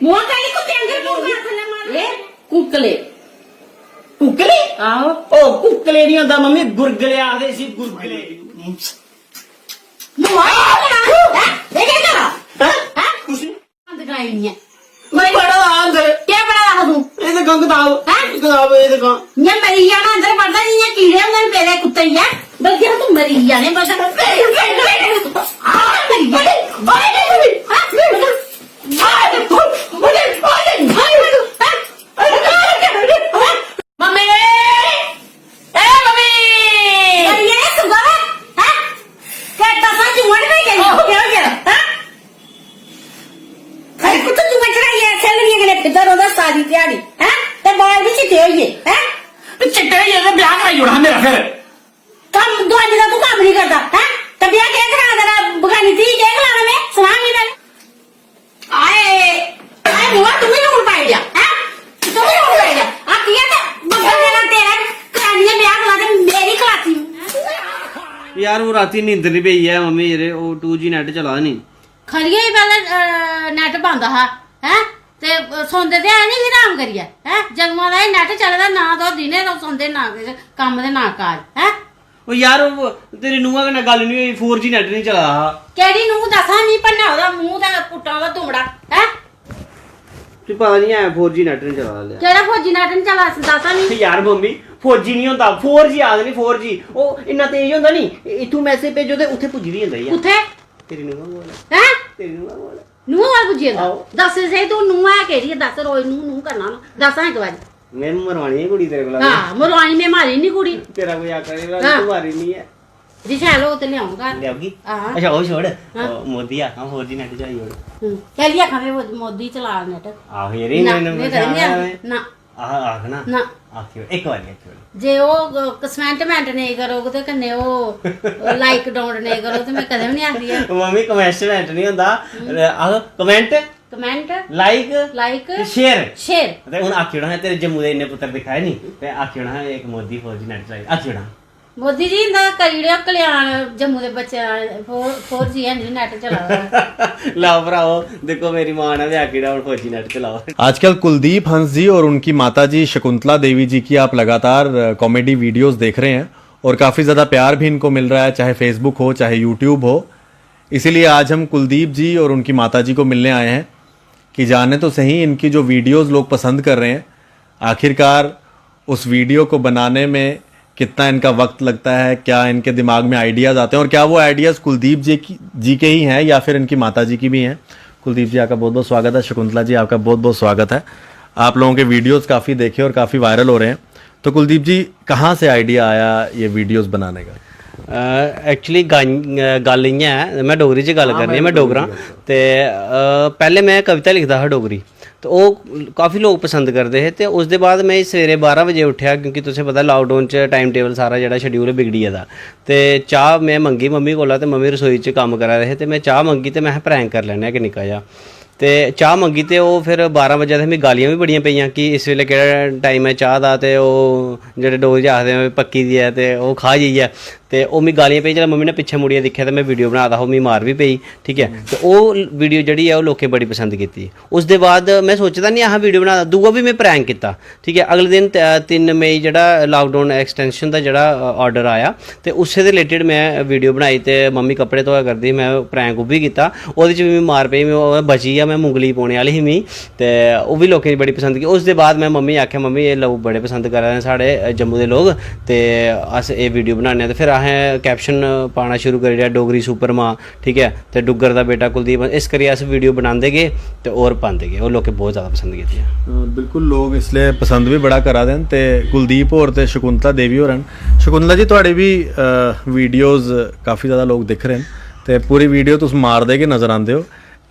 ਮੂੰਹ ਕਾਲੀ ਕੁੱਤੇ ਅੰਦਰ ਪੂਗਾ ਥੱਲੇ ਮਾਰ ਇਹ ਕੁੱਕਲੇ ਕੁੱਕਲੇ ਆਹੋ ਉਹ ਕੁੱਕਲੇ ਨਹੀਂ ਹੁੰਦਾ ਮੰਮੀ ਗੁਰਗਲੇ ਆਖਦੇ ਸੀ ਗੁਰਗਲੇ ਮੂੰਹ ਆ ਇਹ ਕੀ ਕਰਾ ਹੈ ਕੁਛ ਨਹੀਂ ਅੰਦਰ ਕਾਈ ਨਹੀਂ ਹੈ ਮੈਂ ਬੜਾ ਅੰਦਰ ਕੀ ਬੜਾ ਤੂੰ ਇਹ ਤਾਂ ਕਿਤਾਬ ਕਿਤਾਬ ਇਹ ਤਾਂ ਮੈਂ ਮਰੀ ਜਾਣਾ ਅੰਦਰ ਪੜਦਾ ਨਹੀਂ ਹੈ ਕੀੜੇ ਹੁੰਦੇ ਨੇ ਤੇਰੇ ਕੁੱਤੇ ਹੀ ਆ ਬਲਕਿ ਤੂੰ ਮਰੀ ਜਾਣੇ ਬਸ ਮੰਮੀ ਏ ਮੰਮੀ ਇਹ ਸੁਗਾ ਹੈ ਕਿਹਦਾ ਸਾਜੀ ਵੜ ਨਹੀਂ ਗਈ ਹੋ ਗਿਆ ਹੈ ਅਰੇ ਕੁੱਤ ਤੂੰ ਬਚਣਾ ਇਹ ਚੱਲ ਨਹੀਂ ਗਲੇ ਕਿੱਧਰ ਉਹਦਾ ਸਾਰੀ ਤਿਆੜੀ ਹੈ ਤੇ ਬਾਲ ਵੀ ਚਿੱਟੇ ਹੋਈਏ ਹੈ ਚਿੱਟੇ ਇਹ ਵਿਆਹ ਕਰਾਈ ਹੋਣਾ ਮੇਰਾ ਫਿਰ ਕੰਮ ਦੁਆਨੀ ਦਾ ਤੂੰ ਕੰਮ ਨਹੀਂ ਕਰਦਾ ਹੈ ਤੇ ਵਿਆਹ ਕੇ ਕਰਾ ਦੇਣਾ ਬਗਾਨੀ ਤੀ ਕੇ ਕਰਾਣਾ ਮੈਂ ਸੁਣਾਂਗੀ ਨਾ ਆਏ ਮੂਆ ਤੂੰ ਮੈਨੂੰ ਹੁਣ ਪਾਈ ਜਾ ਹੈ ਤੂੰ ਮੈਨੂੰ ਹੁਣ ਪਾਈ ਜਾ ਆ ਕੀ ਹੈ ਬੱਬਾ ਤੇਰਾ ਕਰਾਨੀਆਂ ਵਿਆਹ ਕਰਾ ਦੇ ਮੇਰੀ ਕਲਾਤੀ यार वो राती नींद नहीं पई है मम्मी ये वो 2G नेट चला नहीं ਖੜੀਏ ਹੀ ਪਹਿਲਾਂ ਨੈਟ ਬੰਦ ਆ ਹੈ ਤੇ ਸੌਂਦੇ ਤੇ ਐ ਨਹੀਂ ਆਰਾਮ ਕਰੀਏ ਹੈ ਜਦੋਂ ਦਾ ਇਹ ਨੈਟ ਚੱਲਦਾ ਨਾ ਤਾਂ ਦਿਨੇ ਤਾਂ ਸੌਂਦੇ ਨਾ ਕੰਮ ਦੇ ਨਾ ਕਾਜ ਹੈ ਉਹ ਯਾਰ ਉਹ ਤੇਰੀ ਨੂੰਹਾਂ ਨਾਲ ਗੱਲ ਨਹੀਂ ਹੋਈ 4G ਨੈਟ ਨਹੀਂ ਚਲਾ ਕਿਹੜੀ ਨੂੰ ਦੱਸਾਂ ਨਹੀਂ ਪੰਨਾ ਉਹਦਾ ਮੂੰਹ ਦਾ ਪੁੱਟਾਂ ਦਾ ਤੁਮੜਾ ਹੈ ਤੇ ਪਤਾ ਨਹੀਂ ਹੈ 4G ਨੈਟ ਨਹੀਂ ਚਲਾ ਲਿਆ ਕਿਹੜਾ ਫੌਜੀ ਨੈਟ ਨਹੀਂ ਚਲਾ ਦੱਸਾਂ ਨਹੀਂ ਯਾਰ ਮੰਮੀ 4G ਨਹੀਂ ਹੁੰਦਾ 4G ਆ ਗਈ 4G ਉਹ ਇੰਨਾ ਤੇਜ਼ ਹੁੰਦਾ ਨਹੀਂ ਇਥੋਂ ਮੈਸੇਜ ਭੇਜੋ ਤੇ ਉੱਥੇ ਪੁੱਜਦੀ ਹੁੰਦਾ ਯਾਰ ਉੱਥੇ ਤੇਰੀ ਨੂੰਹਾਂ ਕੋਲ ਹੈ ਤੇਰੀ ਨੂੰਹਾਂ ਕੋਲ ਨੂੰ ਵਾਲ ਪੁੱਜੇ ਦੱਸ ਸਹੀ ਤੂੰ ਨੂੰ ਆ ਕਿਹੜੀ ਦੱਸ ਰੋਜ਼ ਨੂੰ ਕਰਨਾ ਦੱਸਾਂ ਇੱਕ ਵਾਰ ਮੈਂ ਮਰਵਾਣੀ ਹੈ ਕੁੜੀ ਤੇਰੇ ਕੋਲ ਹਾਂ ਮਰਵਾਣੀ ਮੈਂ ਮਾਰੀ ਨਹੀਂ ਕੁੜੀ ਤੇਰਾ ਕੋਈ ਆਕਰ ਨਹੀਂ ਤੂੰ ਮਾਰੀ ਨਹੀਂ ਹੈ ਜੀ ਚਲੋ ਤੇ ਲਿਆਉਂਗਾ ਲਿਆਉਗੀ ਹਾਂ ਅੱਛਾ ਉਹ ਛੋੜ ਮੋਦੀ ਆ 4G ਨੈਟ ਚਾਹੀ ਹੋੜ ਕਹਿ ਲਿਆ ਖਾਵੇ ਮੋਦੀ ਚਲਾ ਨੈਟ ਆਹ ਯਾਰ ਇਹ ਨਾ ਆਹ ਨਾ ਨਾ ਆਖਿਓ ਇੱਕ ਵਾਰੀ ਜੇ ਉਹ ਕਸਮੈਂਟ ਨਹੀਂ ਕਰੋਗੇ ਤੇ ਕੰਨੇ ਉਹ ਲਾਈਕ ਡਾਊਨ ਨਹੀਂ ਕਰੋ ਤੇ ਮੈਂ ਕਦੇ ਵੀ ਨਹੀਂ ਆਖਦੀ ਆ ਮੰਮੀ ਕਮੈਂਟ ਨਹੀਂ ਹੁੰਦਾ ਆਹ ਕਮੈਂਟ ਲਾਈਕ ਸ਼ੇਅਰ ਤੇ ਹੁਣ ਆਖਿਓ ਨਾ ਤੇਰੇ ਜੰਮੂ ਦੇ ਇੰਨੇ ਪੁੱਤਰ ਦਿਖਾਏ ਨਹੀਂ ਤੇ ਆਖਿਓ ਨਾ ਇੱਕ ਮੋਦੀ 4G ਨੈਟ ਚਲਾਈ ਆਖਿਓ ਨਾ मोदी जी इंदा करीड़िया कल्याण जम्मू दे बच्चे 4G है नेट चलाओ लाओ भराओ देखो मेरी मां ने भी आखिड़ा 4G नेट चलाओ। आजकल कुलदीप हंस जी और उनकी माताजी शकुंतला देवी जी की आप लगातार कॉमेडी वीडियोस देख रहे हैं और काफ़ी ज़्यादा प्यार भी इनको मिल रहा है, चाहे फेसबुक हो चाहे यूट्यूब हो। इसीलिए आज हम कुलदीप जी और उनकी माताजी को मिलने आए हैं कि जाने तो सही इनकी जो वीडियोस लोग पसंद कर रहे हैं, आखिरकार उस वीडियो को बनाने में कितना इनका वक्त लगता है, क्या इनके दिमाग में आइडियाज़ आते हैं और क्या वो आइडियाज़ कुलदीप जी के ही हैं या फिर इनकी माताजी की भी हैं। कुलदीप जी आपका बहुत बहुत स्वागत है, शकुंतला जी आपका बहुत बहुत स्वागत है। आप लोगों के वीडियोस काफ़ी देखे और काफ़ी वायरल हो रहे हैं, तो कुलदीप जी कहाँ से आइडिया आया ये वीडियोस बनाने का? एक्चुअली गल इ'यां है, मैं डोगरी च गल करनी है, मैं डोगरा ते पहले मैं कविता लिखदा हा डोगरी तो वो काफ़ी लोग पसंद करते हैं। तो उसके बाद मैं सवेरे 12 बजे उठा क्योंकि तुसें पता लॉकडाउन च टाइम टेबल सारा जेह्ड़ा शेड्यूल बिगड़ी गेदा ते चाह मैं मंगी मम्मी कोला ते मम्मी रसोई च कम्म करा दे हे ते मैं चाह मंगी ते मैं प्रैंक कर लैन्ने कि निक्का जा ते चाह मंगी ते ओह् फिर 12 बजे ते मिगी गालियां भी बड़ियां पेइयां कि इस वेले केह्ड़ा टाइम है चाह दा ते ओह् जेह्ड़े डोगरी च आखदे पक्की दी है ते ओह् खा जाइयै ते ओह् मिगी गालियां पेई। जिसलै मम्मी ने पिच्छे मुड़ियै दिक्खेआ ते मैं वीडियो बना दा हा, मिगी मार भी पेई, ठीक है। ते ओह् वीडियो जेह्ड़ी है ओह् लोकें बड़ी पसंद कीती। उसदे बाद मैं सोचदा नहीं हा वीडियो बना दूआ भी मैं प्रैंक कीता, ठीक है। अगले दिन 3 मई जेह्ड़ा लॉकडाउन एक्सटेंशन दा जेह्ड़ा ऑर्डर आया ते उससे दे रिलेटेड मैं वीडियो बनाई ते मम्मी कपड़े धोया करदी, मैं प्रैंक ओह् बी कीता, ओह्दे च भी मिगी मार पेई, मैं बची गेआ, मैं मुंगली पौने आह्ली ही मिगी ते ओह् बी लोकें बड़ी पसंद की। उसदे बाद मैं मम्मी आखेआ मम्मी एह् लोग बड़े पसंद करा दे साढ़े जम्मू दे लोग ते अस एह् वीडियो बनाने ते फिर असें कैप्शन पाना शुरू करी ओड़ेआ डोगरी सुपर मां, ठीक है, ते डुग्गर दा बेटा कुलदीप। इस करियै अस वीडियो बनांदे गए ते होर पांदे गए, और लोकें बहुत ज़्यादा पसंद कीती। बिल्कुल लोग इसलिए पसंद भी बड़ा करा देन ते कुलदीप होर ते शकुंतला देवी होर हैं। शकुंतला जी तुहाड़ी भी वीडियोज़ काफ़ी ज़्यादा लोग दिख रहे हैं ते पूरी वीडियो तुस मारदे गै नज़र आंदे हो।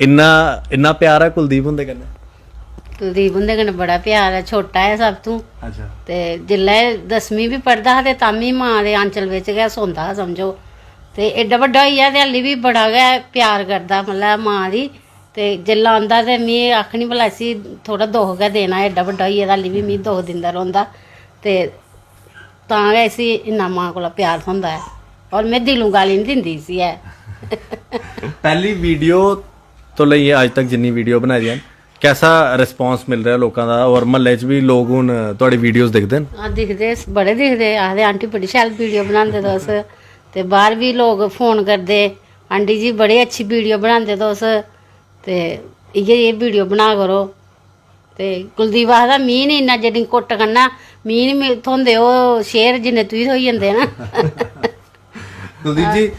इन्ना प्यार है कुलदीप हुंदे कन्नै? कुलदीप हुंदे कन्नै बड़ा प्यार है, छोटा है सब तू। अच्छा। ते जिल्लै 10वीं भी पढ़दा हा ते तामीं मां दे आंचल बिच गै सौंदा हा समझो, ते एड्डा बड्डा होई गेआ ते हाल्ली भी बड़ा गै प्यार करदा मतलब मां दी। ते जिल्लै आंदा ते में आखनी भला इसी थोड़ा दुख गै देना, एड्डा बड्डा होई गेदा हाल्ली भी मिगी दुख दिंदा रौंह्दा, ते तां गै इसी इन्ना मां कोला प्यार थ्होंदा है, और में दिलों गाली नहीं दिंदी इसी है। पहली वीडियो तो लइए अज तक जिन्नी वीडियो बनाई दियां कैसा रिस्पांस मिल रहा है लोगों का और महल्ले च भी लोग हुण तुहाडी वीडियोस दिखदे न? हाँ दिखदे, बड़े दिखदे, आखदे आंटी बड़ी शैल वीडियो बनांदे तुस। ते बाहर भी लोग फोन करदे, आंटी जी बड़ी अच्छी वीडियो बनांदे तुस, ते इ'यै वीडियो बना करो। ते कुलदीप आखदा मी नहीं इन्ना जिन्नी कुट्ट कन्नै मी नहीं थ्होंदे ओह् शेयर जिन्ने तुगी थ्होई जंदे ना। कुलदीप जी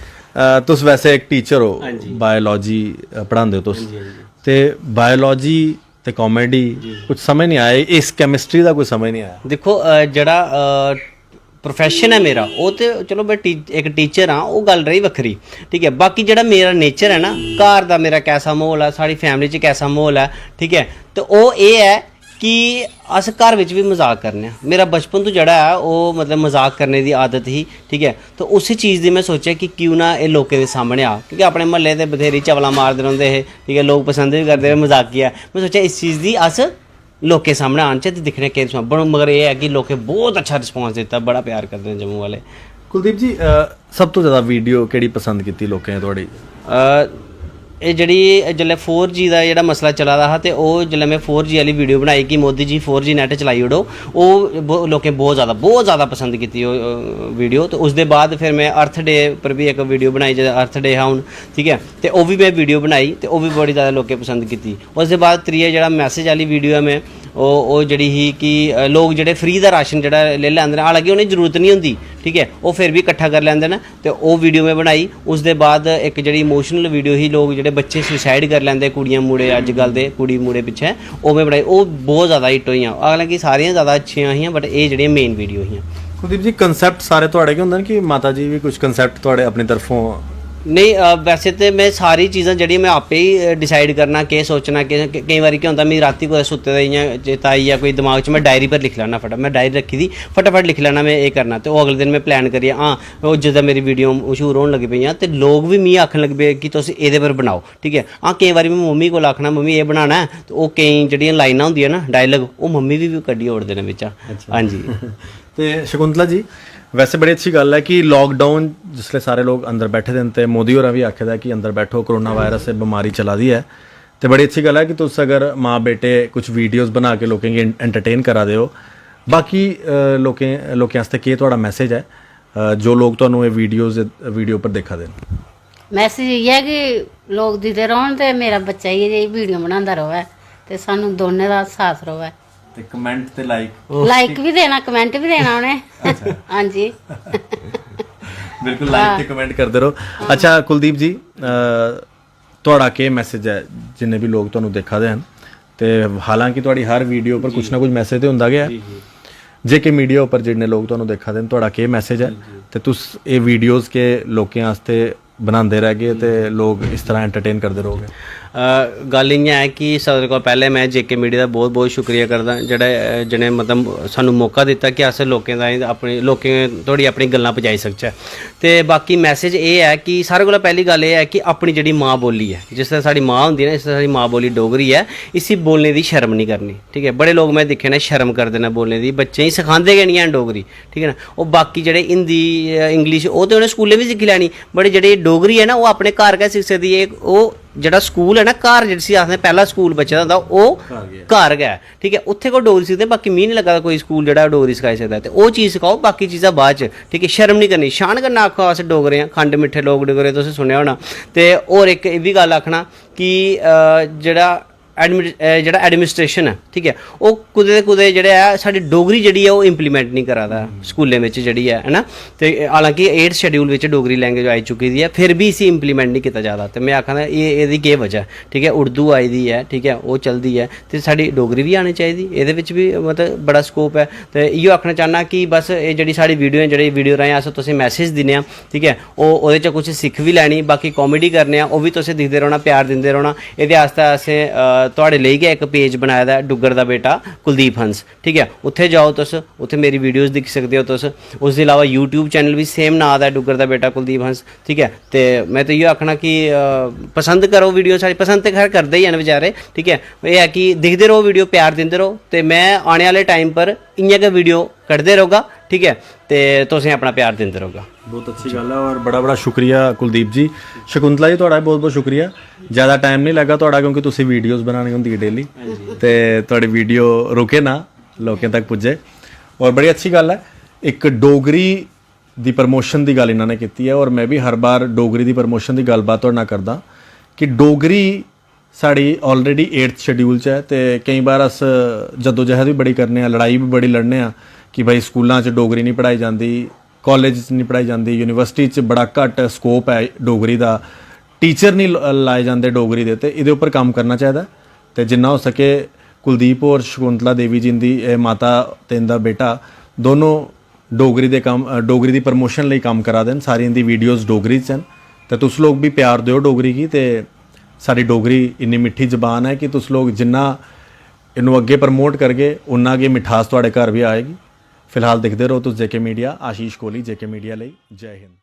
तुस वैसे एक टीचर हो, बायोलॉजी पढ़ांदे हो तुस, ते बायोलॉजी ते कॉमेडी कुछ समझ नहीं आया, इस केमिस्ट्री का कोई समझ नहीं आया। देखो जड़ा प्रोफैशन है मेरा वो तो चलो मैं एक टीचर हाँ, वो गल रही वक्री, ठीक है। बाकी जड़ा मेरा नेचर है ना, घर का मेरा कैसा माहौल है, साड़ी फैमिली च कैसा माहौल है, ठीक है, तो वो ये है कि अस घर विच भी मजाक करने आं। मेरा बचपन तो जड़ा है वो मतलब मजाक करने की आदत ही, ठीक है। तो उस चीज़ की मैं सोचा कि क्यों ना ये लोगों के सामने आ, क्योंकि अपने महल्ले ते बथेरी चवला मारते रहोंदे हे, ठीक है, लोग पसंद भी करते मजाकिया। मैं सोचा इस चीज़ की अस लोगों के सामने आने चाहिए, दिखने के मगर ये है कि लोग बहुत अच्छा रिस्पॉन्स दिता, बड़ा प्यार करते हैं जम्मू वाले। कुलदीप जी सब तो ज़्यादा वीडियो केड़ी पसंद की लोकें तुहाड़ी? ਇਹ ਜਿਹੜੀ ਜਿल्लै 4G ਦਾ ਜਿਹੜਾ ਮਸਲਾ ਚਲਾ ਰਿਹਾ ਤੇ ਉਹ ਜਿल्लै मैं 4G वाली वीडियो बनाई कि मोदी जी 4G नैट चलाई उड़ो, वो लोकें बहुत ज़्यादा पसंद की वीडियो। तो उसके बाद फिर मैं अर्थ डे पर भी एक वीडियो बनाई, जो अर्थ डे है हूँ, ठीक है, तो वह भी मैं वीडियो बनाई तो वह भी बड़ी ज़्यादा लोकें पसंद की। उसके बाद त्रीया जो मैसेज वाली वीडियो है मैं ਉਹ ਜਿਹੜੀ ਹੀ ਕਿ ਲੋਕ ਜਿਹੜੇ ਫ੍ਰੀ ਦਾ ਰਾਸ਼ਨ ਜਿਹੜਾ ਲੈ ਲੈਂਦੇ ਨੇ, ਹਾਲਾਂਕਿ ਉਹਨੇ ਜ਼ਰੂਰਤ ਨਹੀਂ ਹੁੰਦੀ, ਠੀਕ ਹੈ, ਉਹ ਫਿਰ ਵੀ ਇਕੱਠਾ ਕਰ ਲੈਂਦੇ ਨੇ, ਤੇ ਉਹ ਵੀਡੀਓ ਮੈਂ ਬਣਾਈ। ਉਸ ਦੇ ਬਾਅਦ ਇੱਕ ਜਿਹੜੀ ਇਮੋਸ਼ਨਲ ਵੀਡੀਓ ਹੀ, ਲੋਕ ਜਿਹੜੇ ਬੱਚੇ ਸੁਸਾਈਡ ਕਰ ਲੈਂਦੇ, ਕੁੜੀਆਂ ਮੁੰਡੇ ਅੱਜ ਕੱਲ੍ਹ ਦੇ ਕੁੜੀ ਮੁੰਡੇ ਪਿੱਛੇ, ਉਹ ਮੈਂ ਬਣਾਈ, ਉਹ ਬਹੁਤ ਜ਼ਿਆਦਾ ਹਿੱਟ ਹੋਈਆਂ। ਹਾਲਾਂਕਿ ਸਾਰੀਆਂ ਜ਼ਿਆਦਾ ਅੱਛੀਆਂ ਹੋਈਆਂ, ਬਟ ਇਹ ਜਿਹੜੀਆਂ ਮੇਨ ਵੀਡੀਓ ਹੋਈਆਂ। ਕੁਲਦੀਪ ਜੀ ਕੰਸੈਪਟ ਸਾਰੇ ਤੁਹਾਡੇ ਕੀ ਹੁੰਦੇ ਨੇ ਕਿ ਮਾਤਾ ਜੀ ਵੀ ਕੁਝ ਕੰਸੈਪਟ ਤੁਹਾਡੇ ਆਪਣੀ ਤਰਫੋਂ? नहीं वैसे तो मैं सारी चीज़ां जी मैं आपे ही डिसाइड करना के सोचना कि कई बार क्या होता, मेरी राती को सुते दा इ'यां चेता आई कोई दिमाग च, मैं डायरी पर लिख लैना, मैं डायरी रखी थी, फटाफट लिख लैना मैं ये करना, तो अगले दिन मैं प्लान करिए हाँ वो जिद्दां मेरी वीडियो मशहूर होने लगी पेइयां, तो लोग भी मिगी आखन लग पे कि तुस एह्दे पर बनाओ, ठीक है। हाँ कई बार मैं मम्मी को आखना मम्मी ये बनाना है, तो वो कई जिहड़ियां लाइनां होंदियां ना डायलॉग, वो मम्मी भी कड्ढी ओड़दे ने बिच्चा। हाँ जी। तो शकुंतला जी वैसे बड़ी अच्छी गल है कि लॉकडाउन जिसले सारे लोग अंदर बैठे दे ते मोदी होरें भी आखे दा कि अंदर बैठो, कोरोना वायरस से बीमारी चला दी है, तो बड़ी अच्छी गल है कि तुस अगर माँ बेटे कुछ वीडियोस बना के लोगों की एंटरटेन करा दे हो। बाकी लोकें आस्ते केह् तुहाड़ा मैसेज है जो लोग तुहानूं ये वीडियो पर देखा देन? मैसेज इ'यै है कि लोग दिखदे रौहन ते मेरा बच्चा इ'यै वीडियो बनांदा रवै ते सानूं दोनें दा साथ रवै। ते कमेंट ते लाइक भी देना, कमेंट भी देना उन्हें। हाँ जी बिल्कुल लाइक ते कमेंट करते रहो। अच्छा कुलदीप जी तुहाड़ा केह् मैसेज है जिन्ने भी लोग तुहानूं देखा दे हन, ते हालांकि तुहाड़ी हर वीडियो पर कुछ ना कुछ मैसेज तो हुंदा गै है, जे के मीडिया उपर जिन्ने लोग तुहानूं देखा दे तुहाड़ा केह् मैसेज है, ते तुस ये वीडियोज़ के लोकें आस्ते बनाते रह गए तो लोग इस तरह एंटरटेन करते रहोगे? गल इ'यां है कि सारे को पहले मैं जेके मीडिया का बहुत बहुत शुक्रिया करदा जिन्हें मतलब सानू मौका दिता कि अस लोकें दा अपने लोकें धोड़ी अपनी गल्लां पजाई सकचै। ते बाकी मैसेज ये है कि सारे कोला पहली गल ये है कि अपनी जिहड़ी माँ बोली है, जिस तरह साड़ी माँ होंदी है ना, इस तरह साड़ी माँ बोली डोगरी है, इसी बोलने की शर्म नहीं करनी, ठीक है। बड़े लोग मैं दिक्खे ने शर्म करते हैं बोलने की, बच्चें गी सखांदे गै नहीं हैन डोगरी, ठीक है ना। वो बाकी जेह्ड़े हिंदी इंग्लिश वो तो उ'नें स्कूलें भी सिक्खी लैनी, बट जेह्ड़ी डोगरी है ना वो अपने घर गै सिक्ख सकदी है। वो जेह्ड़ा स्कूल है ना, घर जिसी आखदे पैह्ला स्कूल बच्चे दा होंदा ओह् घर गै, ठीक है, उत्थे कोई डोगरी सिखदे। बाकी मिगी नहीं लग्गा कोई स्कूल जेह्ड़ा डोगरी सखाई सकदा, ते ओह् चीज़ सखाओ, बाकी चीज़ां बाद च, ठीक है। शर्म नहीं करनी, शान कन्नै आखो अस डोगरे आं, खंड मिट्ठे लोग डोगरे, तुसें सुनेआ होना। ते होर इक एह् बी गल्ल आखना कि जेह्ड़ा एडमिनिस्ट्रेशन है, ठीक है, वो कुदै कुदै जेह्ड़ा है साढ़ी डोगरी जेह्ड़ी है वो इंप्लीमेंट नहीं करा दा स्कूलें बिच जेह्ड़ी है ना। ते हालांकि 8th शेड्यूल बिच डोगरी लैंग्वेज आई चुकी दी है, फिर भी इसी इंप्लीमेंट नहीं किया जा रहा। तो मैं आखा एह्दी केह् वजह, ठीक है। उर्दू आई दी है, ठीक है, वो चलदी है, तो साड़ी डोगरी भी आनी चाहिदी, एह्दे बिच भी मतलब बड़ा स्कोप है। तो इयो आखना चाहना कि बस ये जेह्ड़ी साड़ी वीडियो है, जेह्ड़ी वीडियो राहें अस तुसें मैसेज दिन्ने आं, ठीक है, ओह्दे च कुछ सिक्ख भी लैनी, बाकी कॉमेडी करने आं, ओह् भी तुसें दिखदे रौह्ना, प्यार दिंदे रौह्ना। एह्दे आस्तै असें तुहाड़े लेई गै इक पेज बनाया दा डुग्गर दा बेटा कुलदीप हंस, ठीक है, उत्थे जाओ तुस, उत्थे मेरी वीडियोज़ दिक्खी सकदे हो तुस। उसदे अलावा यूट्यूब चैनल भी सेम नाम दा डुग्गर दा बेटा कुलदीप हंस, ठीक है। तो मैं तो इयो आखना कि पसंद करो वीडियो, सारी पसंद तो खैर करदे ही हैं बेचारे, ठीक है। यह है कि दिखदे रहो वीडियो, प्यार दिंदे रहो, तो मैं आने वाले टाइम पर इ'यां गै वीडियो कड्ढदे रहोगा, ठीक है, तो तुसें अपना प्यार दिंदे रहोगा। ਬਹੁਤ ਅੱਛੀ ਗੱਲ ਹੈ ਔਰ ਬੜਾ ਬੜਾ ਸ਼ੁਕਰੀਆ ਕੁਲਦੀਪ ਜੀ। ਸ਼ਕੁੰਤਲਾ ਜੀ ਤੁਹਾਡਾ ਬਹੁਤ ਬਹੁਤ ਸ਼ੁਕਰੀਆ। ਜ਼ਿਆਦਾ ਟਾਈਮ ਨਹੀਂ ਲੱਗਾ ਤੁਹਾਡਾ ਕਿਉਂਕਿ ਤੁਸੀਂ ਵੀਡੀਓਜ਼ ਬਣਾਉਣੀ ਹੁੰਦੀ ਹੈ ਡੇਲੀ ਤੇ ਤੁਹਾਡੀ ਵੀਡੀਓ ਰੁਕੇ ਨਾ, ਲੋਕਾਂ ਤੱਕ ਪੁੱਜੇ ਔਰ ਬੜੀ ਅੱਛੀ ਗੱਲ ਹੈ। ਇੱਕ ਡੋਗਰੀ ਦੀ ਪ੍ਰਮੋਸ਼ਨ ਦੀ ਗੱਲ ਇਹਨਾਂ ਨੇ ਕੀਤੀ ਹੈ ਔਰ ਮੈਂ ਵੀ ਹਰ ਵਾਰ ਡੋਗਰੀ ਦੀ ਪ੍ਰਮੋਸ਼ਨ ਦੀ ਗੱਲਬਾਤ ਤੁਹਾਡੇ ਨਾਲ ਕਰਦਾ ਕਿ ਡੋਗਰੀ ਸਾਡੀ ਆਲਰੇਡੀ 8th ਸ਼ਡਿਊਲ 'ਚ ਹੈ ਤੇ ਕਈ ਵਾਰ ਅਸ ਜਦੋਜਹਿਦ ਵੀ ਬੜੀ ਕਰਨੇ ਆ, ਲੜਾਈ ਵੀ ਬੜੀ ਲੜਨੇ ਆ ਕਿ ਭਾਈ ਸਕੂਲਾਂ 'ਚ ਡੋਗਰੀ ਨਹੀਂ ਪੜ੍ਹਾਈ ਜਾਂਦੀ, ਕਾਲਜ 'ਚ ਨਹੀਂ ਪੜ੍ਹਾਈ ਜਾਂਦੀ, ਯੂਨੀਵਰਸਿਟੀ 'ਚ ਬੜਾ ਘੱਟ ਸਕੋਪ ਹੈ ਡੋਗਰੀ ਦਾ, ਟੀਚਰ ਨਹੀਂ ਲਾਏ ਜਾਂਦੇ ਡੋਗਰੀ ਦੇ। ਤੇ ਇਹਦੇ ਉੱਪਰ ਕੰਮ ਕਰਨਾ ਚਾਹੀਦਾ ਤੇ ਜਿੰਨਾ ਹੋ ਸਕੇ ਕੁਲਦੀਪ ਔਰ ਸ਼ਕੁੰਤਲਾ ਦੇਵੀ ਜੀ ਦੀ ਇਹ ਮਾਤਾ ਤੇ ਇਹਦਾ ਬੇਟਾ ਦੋਨੋਂ ਡੋਗਰੀ ਦੇ ਕੰਮ ਡੋਗਰੀ ਦੀ ਪ੍ਰਮੋਸ਼ਨ ਲਈ ਕੰਮ ਕਰਾ ਦੇਣ। ਸਾਰੀਆਂ ਦੀ ਵੀਡੀਓਜ਼ ਡੋਗਰੀ 'ਚ ਹਨ ਤੇ ਤੁਸੀਂ ਲੋਕ ਵੀ ਪਿਆਰ ਦਿਓ ਡੋਗਰੀ ਕੀ। ਤੇ ਸਾਡੀ ਡੋਗਰੀ ਇੰਨੀ ਮਿੱਠੀ ਜ਼ਬਾਨ ਹੈ ਕਿ ਤੁਸੀਂ ਲੋਕ ਜਿੰਨਾ ਇਹਨੂੰ ਅੱਗੇ ਪ੍ਰਮੋਟ ਕਰਗੇ ਉਨਾ ਅੱਗੇ ਮਿਠਾਸ ਤੁਹਾਡੇ ਘਰ ਵੀ ਆਏਗੀ। ਫਿਲਹਾਲ ਦੇਖਦੇ ਰਹੋ ਤੁਸੀਂ ਜੇਕੇ ਮੀਡੀਆ। ਆਸ਼ੀਸ਼ ਕੋਹਲੀ, ਜੇਕੇ ਮੀਡੀਆ ਲਈ। ਜੈ ਹਿੰਦ।